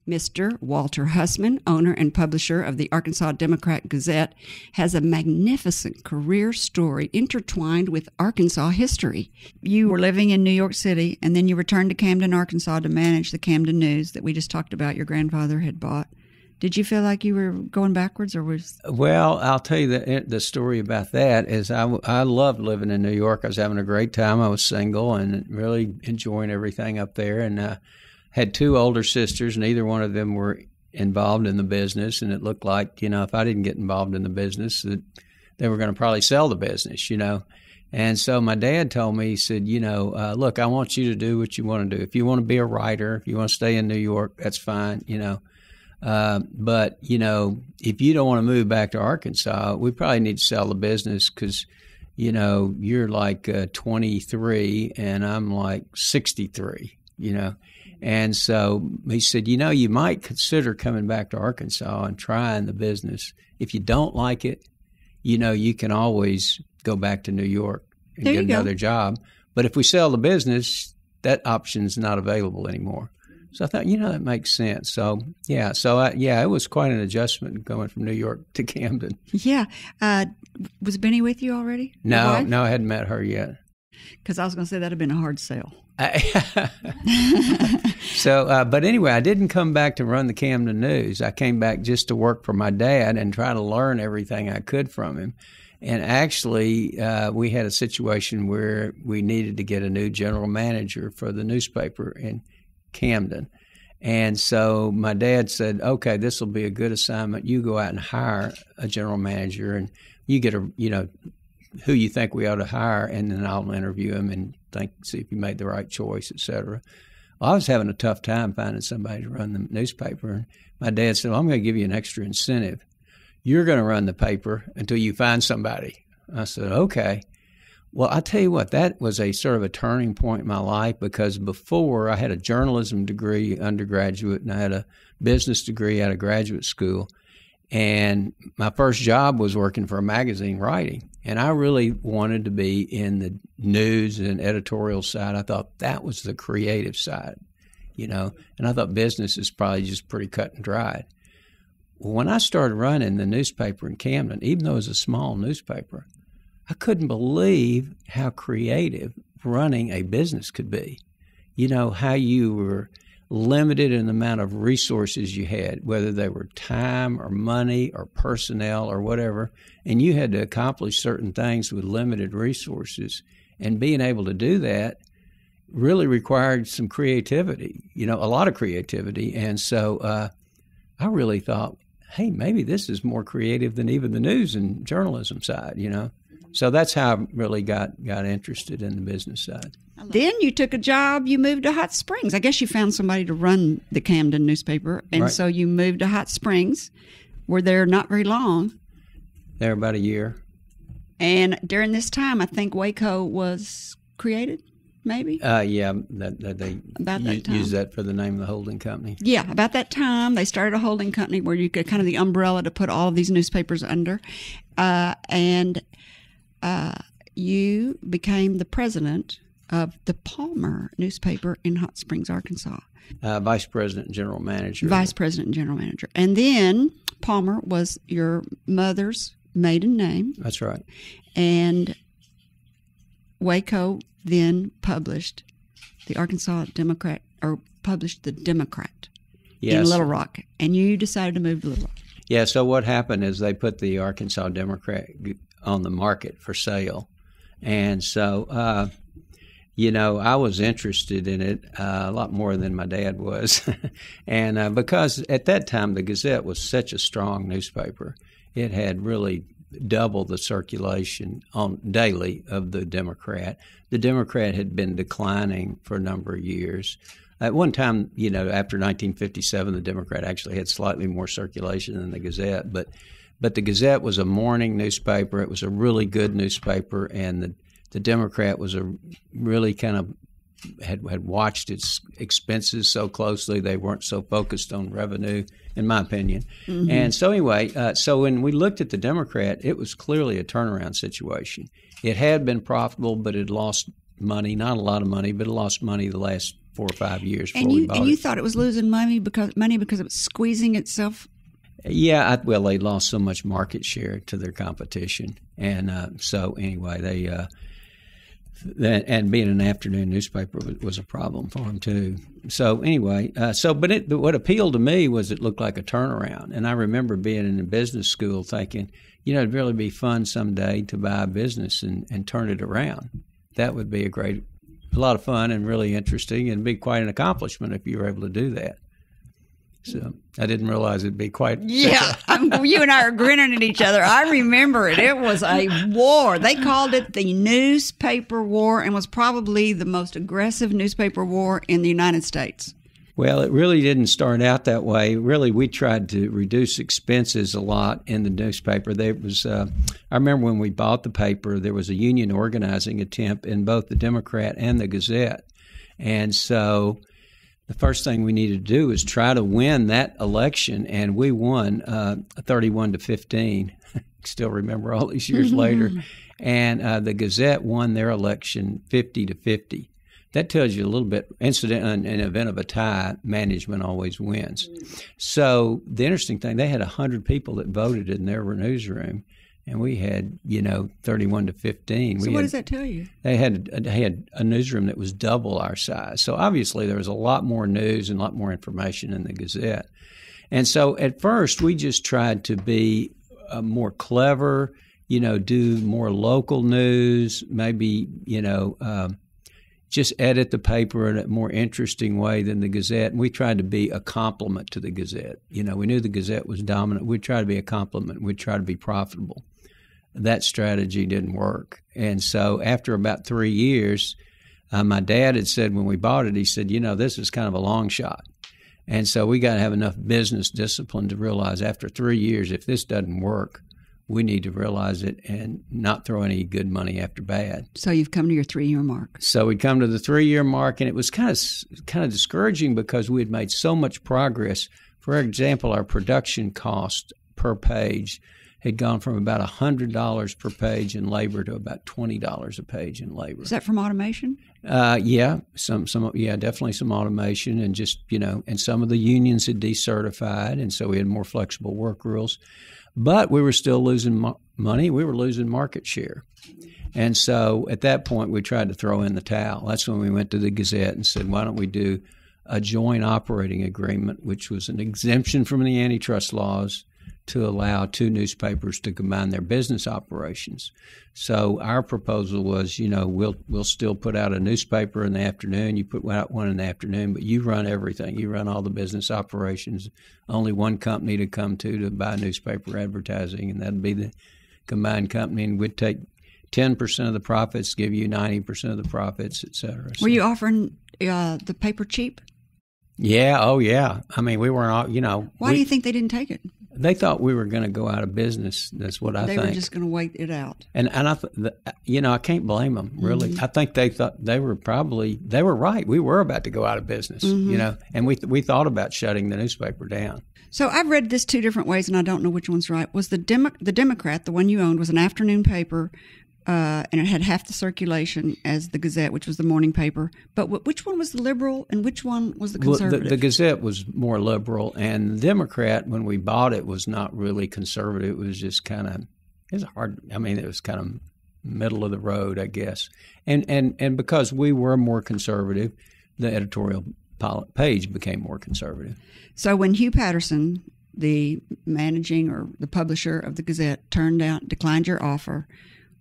Mr. Walter Hussman, owner and publisher of the Arkansas Democrat Gazette, has a magnificent career story intertwined with Arkansas history. You were living in New York City, and then you returned to Camden, Arkansas to manage the Camden News that we just talked about your grandfather had bought. Did you feel like you were going backwards, or was? Well, I'll tell you the story about that is I loved living in New York. I was having a great time. I was single and really enjoying everything up there, and had two older sisters. Neither one of them were involved in the business, and it looked like, if I didn't get involved in the business, that they were going to probably sell the business, And so my dad told me, he said, look, I want you to do what you want to do. If you want to be a writer, if you want to stay in New York, that's fine, But, if you don't want to move back to Arkansas, we probably need to sell the business because, you're like 23 and I'm like 63, And so he said, you might consider coming back to Arkansas and trying the business. If you don't like it, you can always go back to New York and get another job. But if we sell the business, that option's not available anymore. So I thought, that makes sense. So, it was quite an adjustment going from New York to Camden. Yeah. Was Benny with you already? No, I hadn't met her yet. Because I was going to say that would have been a hard sell. But anyway, I didn't come back to run the Camden News. I came back just to work for my dad and try to learn everything I could from him. And actually, we had a situation where we needed to get a new general manager for the newspaper in Camden. And so my dad said, okay, this will be a good assignment. You go out and hire a general manager and you get who you think we ought to hire, and then I'll interview him and see if you made the right choice, et cetera. Well, I was having a tough time finding somebody to run the newspaper. And my dad said, well, I'm going to give you an extra incentive. You're going to run the paper until you find somebody. I said, okay. Well, I tell you what, that was a sort of a turning point in my life, because before I had a journalism degree undergraduate and I had a business degree out of graduate school. And my first job was working for a magazine writing. And I really wanted to be in the news and editorial side. I thought that was the creative side, and I thought business is probably just pretty cut and dried. Well, when I started running the newspaper in Camden, even though it was a small newspaper, I couldn't believe how creative running a business could be. How you were limited in the amount of resources you had, whether they were time or money or personnel or whatever, and you had to accomplish certain things with limited resources. And being able to do that really required some creativity, a lot of creativity. And so I really thought, hey, maybe this is more creative than even the news and journalism side, So that's how I really got interested in the business side. Then you took a job, you moved to Hot Springs. I guess you found somebody to run the Camden newspaper, and right. So you moved to Hot Springs. Were there not very long. There about a year. And during this time, I think Waco was created, maybe? Yeah, they used that for the name of the holding company. Yeah, about that time, they started a holding company where you could kind of the umbrella to put all of these newspapers under. And you became the president of the Palmer newspaper in Hot Springs, Arkansas. Vice president and general manager. Vice president and general manager. And then Palmer was your mother's maiden name. That's right. And Waco then published the Arkansas Democrat, or published the Democrat in Little Rock. And you decided to move to Little Rock. Yeah, so what happened is they put the Arkansas Democrat on the market for sale. And so, I was interested in it a lot more than my dad was. And because at that time the Gazette was such a strong newspaper, it had really doubled the circulation daily of the Democrat. The Democrat had been declining for a number of years. At one time, after 1957, the Democrat actually had slightly more circulation than the Gazette, but the Gazette was a morning newspaper. It was a really good newspaper, and the Democrat was a really kind of had watched its expenses so closely. They weren't so focused on revenue, in my opinion. Mm-hmm. And so anyway, so when we looked at the Democrat, it was clearly a turnaround situation. It had been profitable, but it lost money, not a lot of money, but it lost money the last 4 or 5 years before we bought it. And you thought it was losing money because it was squeezing itself? Yeah, well, they lost so much market share to their competition, and so anyway, and being an afternoon newspaper was a problem for them too. So anyway, but what appealed to me was it looked like a turnaround, and I remember being in a business school thinking, it'd really be fun someday to buy a business and turn it around. That would be a lot of fun and really interesting, and be quite an accomplishment if you were able to do that. So I didn't realize it'd be quite. Yeah, you and I are grinning at each other. I remember it. It was a war. They called it the newspaper war, and was probably the most aggressive newspaper war in the United States. Well, it really didn't start out that way. Really, we tried to reduce expenses a lot in the newspaper. There was, I remember when we bought the paper, there was a union organizing attempt in both the Democrat and the Gazette, and so the first thing we needed to do was try to win that election, and we won 31-15. Still remember all these years later. And the Gazette won their election 50-50. That tells you a little bit. In an event of a tie, management always wins. So the interesting thing, they had 100 people that voted in their newsroom, and we had 31-15. So what does that tell you? They had a newsroom that was double our size. So obviously there was a lot more news and a lot more information in the Gazette. And so at first we just tried to be more clever, do more local news, maybe just edit the paper in a more interesting way than the Gazette. And we tried to be a complement to the Gazette. We knew the Gazette was dominant. We'd try to be a complement. We'd try to be profitable. That strategy didn't work. And so after about 3 years, my dad had said when we bought it, he said, this is kind of a long shot. And so we got to have enough business discipline to realize after 3 years, if this doesn't work, we need to realize it and not throw any good money after bad. So you've come to your 3-year mark. So we'd come to the 3-year mark, and it was kind of discouraging because we had made so much progress. For example, our production cost per page had gone from about $100 per page in labor to about $20 a page in labor. Is that from automation? Yeah, definitely some automation, and just and some of the unions had decertified, and so we had more flexible work rules. But we were still losing money. We were losing market share. And so at that point, we tried to throw in the towel. That's when we went to the Gazette and said, why don't we do a joint operating agreement, which was an exemption from the antitrust laws to allow 2 newspapers to combine their business operations. So our proposal was, we'll still put out a newspaper in the afternoon. You put out one in the afternoon, but you run everything. You run all the business operations. Only one company to come to buy newspaper advertising, and that'd be the combined company. And we'd take 10% of the profits, give you 90% of the profits, et cetera. Were you offering the paper cheap? Yeah. Oh, yeah. I mean, we weren't, Why do you think they didn't take it? They thought we were going to go out of business. That's what I think. They were just going to wait it out. And I can't blame them, really. Mm-hmm. I think they thought they were right. We were about to go out of business, and we thought about shutting the newspaper down. So I've read this 2 different ways, and I don't know which one's right. Was the Democrat, the one you owned, was an afternoon paper, and it had half the circulation as the Gazette, which was the morning paper. But which one was the liberal and which one was the conservative? Well, the Gazette was more liberal, and the Democrat, when we bought it, was not really conservative. It was just kind of – it was hard – I mean, it was kind of middle of the road, I guess. And because we were more conservative, the editorial page became more conservative. So when Hugh Patterson, the managing or the publisher of the Gazette, declined your offer –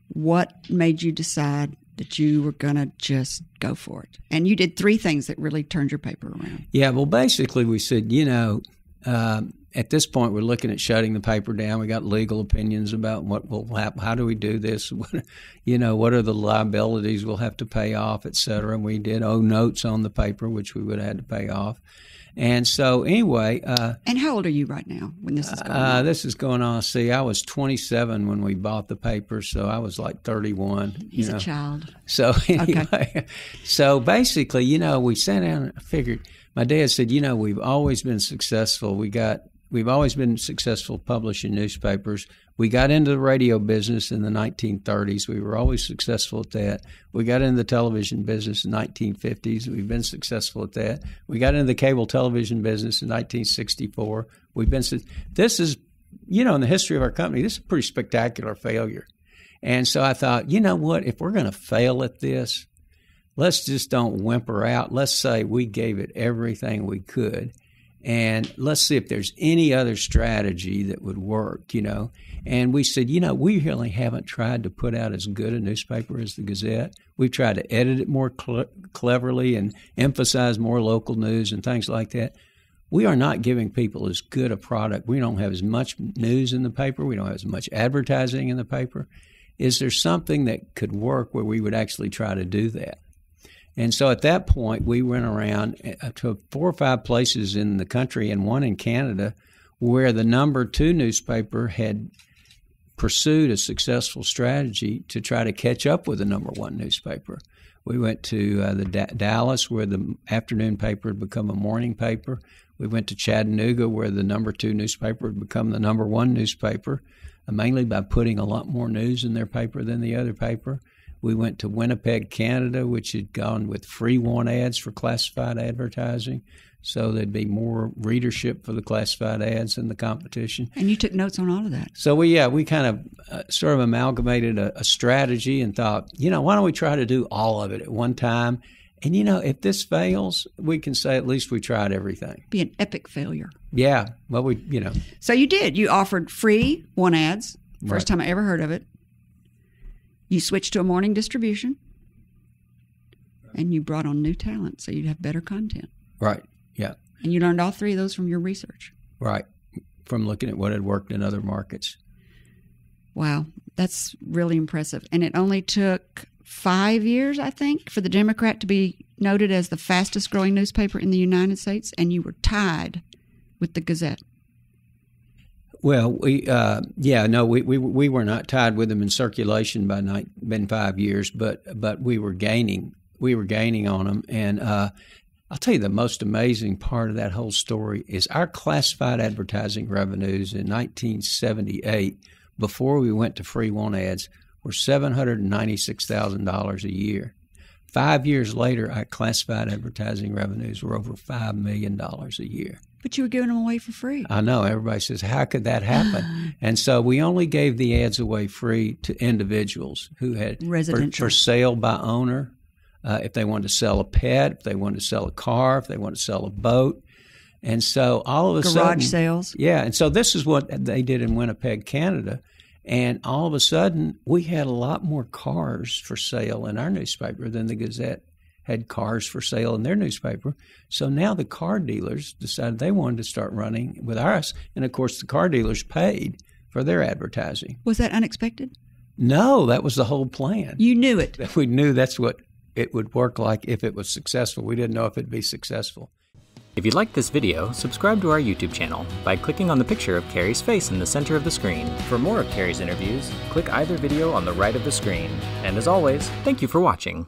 what made you decide that you were going to just go for it? And you did 3 things that really turned your paper around. Yeah, well, basically we said, at this point we're looking at shutting the paper down. We got legal opinions about what will happen. How do we do this? What are the liabilities we'll have to pay off, et cetera. And we did owe notes on the paper, which we would have had to pay off. And so anyway. And how old are you right now when this is going on? This is going on. See, I was 27 when we bought the paper, so I was like 31. He's a child. So anyway, So basically, we sat down and figured, my dad said, we've always been successful. We we've always been successful publishing newspapers. We got into the radio business in the 1930s. We were always successful at that. We got into the television business in the 1950s. We've been successful at that. We got into the cable television business in 1964. This is, in the history of our company, this is a pretty spectacular failure. And so I thought, you know what, if we're going to fail at this, let's just don't whimper out. Let's say we gave it everything we could. And let's see if there's any other strategy that would work, And we said, we really haven't tried to put out as good a newspaper as the Gazette. We've tried to edit it more cleverly and emphasize more local news and things like that. We are not giving people as good a product. We don't have as much news in the paper. We don't have as much advertising in the paper. Is there something that could work where we would actually try to do that? And so at that point, we went around to 4 or 5 places in the country and one in Canada where the number 2 newspaper had pursued a successful strategy to try to catch up with the number 1 newspaper. We went to Dallas, where the afternoon paper had become a morning paper. We went to Chattanooga, where the number 2 newspaper had become the number 1 newspaper, mainly by putting a lot more news in their paper than the other paper. We went to Winnipeg, Canada, which had gone with free want ads for classified advertising. So there'd be more readership for the classified ads than the competition. And you took notes on all of that. So we kind of sort of amalgamated a strategy and thought, why don't we try to do all of it at one time? And, if this fails, we can say at least we tried everything. Be an epic failure. Yeah. Well, So you did. You offered free want ads. First Right. time I ever heard of it. You switched to a morning distribution, and you brought on new talent so you'd have better content. Right, yeah. And you learned all 3 of those from your research. Right, from looking at what had worked in other markets. Wow, that's really impressive. And it only took 5 years, I think, for the Democrat to be noted as the fastest growing newspaper in the United States, and you were tied with the Gazette. Well, we were not tied with them in circulation been 5 years, but we were gaining on them. And I'll tell you the most amazing part of that whole story is our classified advertising revenues in 1978, before we went to free want ads, were $796,000 a year. 5 years later, our classified advertising revenues were over $5 million a year. But you were giving them away for free. I know. Everybody says, how could that happen? And so we only gave the ads away free to individuals who had residential for sale by owner, if they wanted to sell a pet, if they wanted to sell a car, if they wanted to sell a boat. And so all of a sudden, garage sales. Yeah. And so this is what they did in Winnipeg, Canada. And all of a sudden, we had a lot more cars for sale in our newspaper than the Gazette had cars for sale in their newspaper. So now the car dealers decided they wanted to start running with us. And, of course, the car dealers paid for their advertising. Was that unexpected? No, that was the whole plan. You knew it. We knew that's what it would work like if it was successful. We didn't know if it'd be successful. If you liked this video, subscribe to our YouTube channel by clicking on the picture of Kerry's face in the center of the screen. For more of Kerry's interviews, click either video on the right of the screen. And as always, thank you for watching.